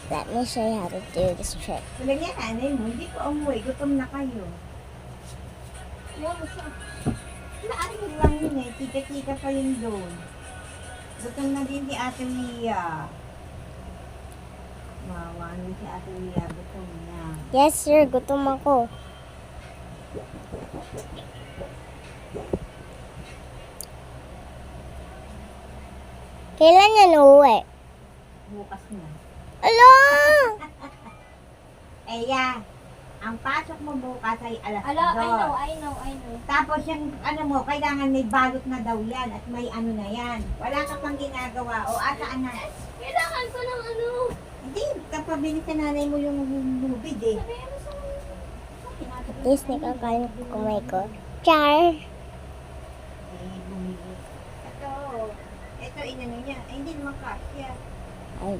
Let me show you how to do this trick. Wala niya nanay mo, hindi ko umuwi. Gutom na kayo. Wala mo siya. Naanin lang yun eh. Tika-tika pa yun doon. Gutom na din si Ate Mia. Mawawan si Ate Mia. Gutom na. Yes, sir. Gutom ako. Kailan yan uuwi? Bukas na. Ala! Eya, ang pasok mo bukas ay alas Ala, I 2. know. Tapos yung ano mo, kailangan may balot na daw yan at may ano na yan. Wala ka pang ginagawa. O asaan na? Kailangan ko ng ano. Hindi, kapabili sa nanay mo yung lubid eh. Sabihin mo sa Please, nakakain ko kumay ko. Char! Eh, bumili. Ito inano niya. Ay, hindi naman kasya. Ay,